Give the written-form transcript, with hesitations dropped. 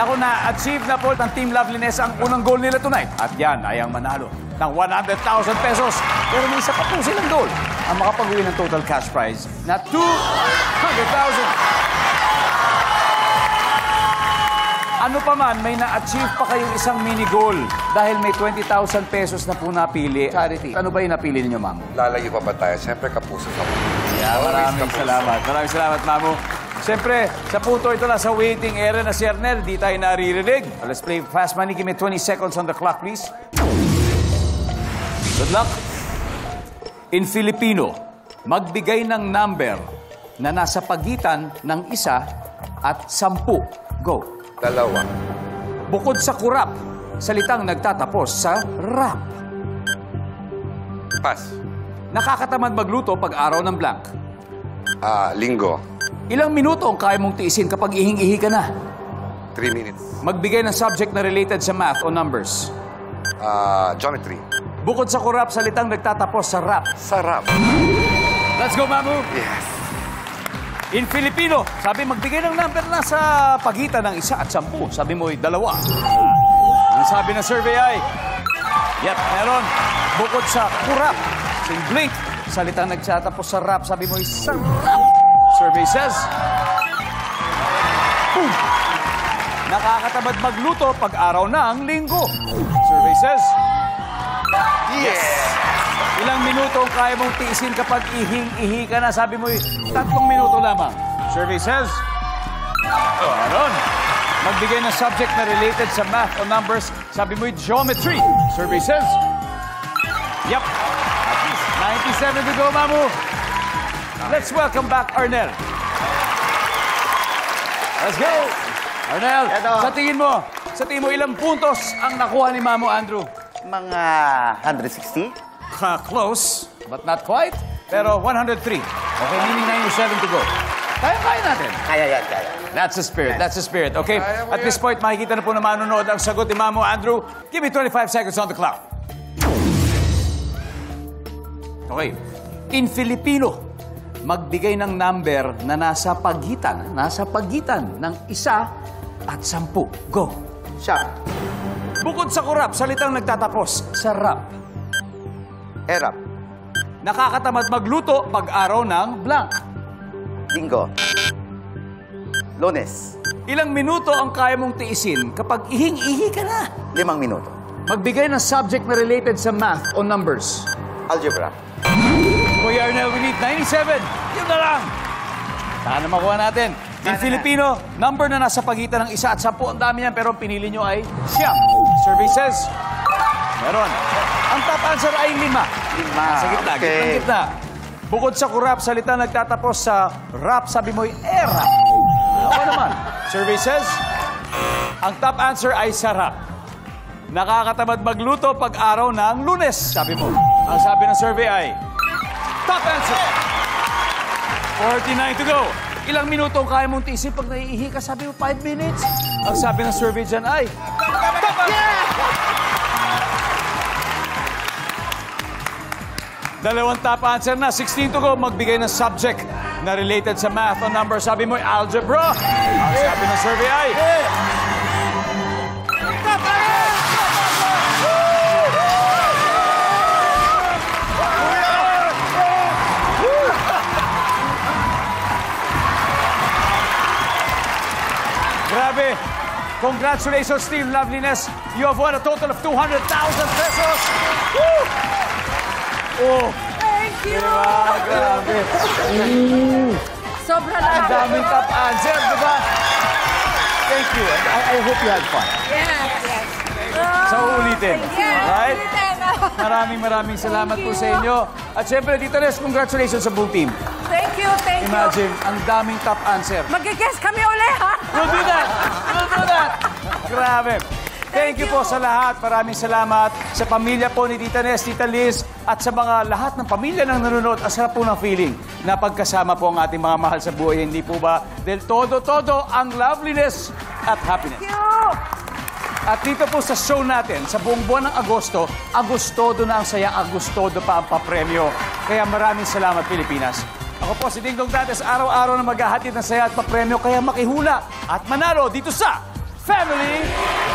Naku, na-achieve na po ng Team Loveliness ang unang goal nila tonight. At yan ay ang manalo ng 100,000 pesos. Pero may isa pa po silang goal ang makapag-uwi ng total cash prize na 200,000. Ano pa man, may na-achieve pa kayong isang mini-goal dahil may 20,000 pesos na po napili. Charity, ano ba yung napili ninyo, ma'am? Lalayo pa ba tayo? Siyempre, kapuso sa mga. Yeah, maraming salamat. Maraming salamat, mamu. Siyempre, sa punto ito lang sa waiting area na si Ernel, di tayo naririnig. Let's play fast money. Give me 20 seconds on the clock, please. Good luck. In Filipino, magbigay ng number na nasa pagitan ng 1 at 10. Go. 2. Bukod sa kurap, salitang nagtatapos sa rap. Pass. Nakakatamad magluto pag araw ng blank. Linggo. Ilang minuto ang kaya mong tiisin kapag ihing-ihi ka na? 3 minutes. Magbigay ng subject na related sa math o numbers. Geometry. Bukod sa kurap, salitang nagtatapos sa rap. Sarap. Let's go, Mamu! Yes. In Filipino, sabi magbigay ng number na sa pagitan ng 1 at 10. Sabi mo 2. Ang sabi ng survey ay, yep, meron. Bukod sa kurap, sing blink, salitang nagtatapos sa rap. Sabi mo sarap. Survey says, boom! Nakakatamad magluto pag araw ng linggo. Survey says, yes! Ilang minuto ang kaya mong tiisin kapag ihing-ihi ka na? Sabi mo 3 minuto lamang. Survey says, meron. Magbigay ng subject na related sa math o numbers. Sabi mo geometry. Survey says, yep. At least 97 to go, Mamu. Let's welcome back Arnel. Let's go. Arnel, sa tingin mo, ilang puntos ang nakuha ni Mamu Andrew? Mga 160? Close, but not quite. Pero 103. Okay, meaning 97 to go. Kaya natin. Kaya yan, kaya. That's the spirit. That's the spirit. Okay, at this point, makikita na po na manonood ang sagot ni Mamu Andrew. Give me 25 seconds on the clock. Okay. In Filipino, magbigay ng number na nasa pagitan ng 1 at 10. Go. Shop. Bukod sa kurap, salitang nagtatapos sa rap. Erap. Nakakatamad magluto pag araw ng blank. Linggo. Lunes. Ilang minuto ang kaya mong tiisin kapag ihing-ihi ka na? 5 minuto. Magbigay ng subject na related sa math o numbers. Algebra. Kuya Arnel, we need 97. Yun na lang. Sana makuha natin. In Filipino, number na nasa pagitan ng 1 at 10. Ang dami yan, pero ang pinili nyo ay siyam. Survey says, meron. Ang top answer ay 5. Sa gitna, okay. gitna. Bukod sa kurap, salita nagtatapos sa rap, sabi mo'y era. Ako naman. Survey says, ang top answer ay sarap. Nakakatamad magluto pag araw ng Lunes, sabi mo. Ang sabi ng survey ay, top answer. 49 to go. Ilang minuto ang kaya mong tiisip pag naiihi ka, sabi mo 5 minutes. Ang sabi ng survey dyan ay, top answer. Dalawang top answer na. 16 to go. Magbigay ng subject na related sa math o number. Sabi mo, algebra. Ang sabi ng survey ay... Grabe. Congratulations, Team Loveliness. You have won a total of 200,000 pesos. Woo! Oh. Thank you! Grabe. Sobra Ang lang. daming top answer, di ba? Thank you. I hope you had fun. Yes, yes. Sa uulitin. Yes, Right? ulitin. Maraming salamat po sa inyo. At syempre, Tita Les, congratulations sa buong team. Thank you, thank you. Imagine, ang daming top answer. Mag-guess kami uli, ha? We'll do that! We'll do that! Grabe. Thank you po sa lahat. Maraming salamat sa pamilya po ni Tita Nes, Tita Liz, at sa mga lahat ng pamilya ng nanonood. Ang sarap po ng feeling na pagkasama po ang ating mga mahal sa buhay. Hindi po ba? Del todo-todo ang loveliness at happiness. Thank you! At dito po sa show natin, sa buong buwan ng Agosto, Agostodo na ang saya, Agostodo pa ang papremyo. Kaya maraming salamat, Pilipinas. Ako po si Ding Dong Dantes, araw-araw na maghahatid ng saya at papremyo. Kaya makihula at manalo dito sa family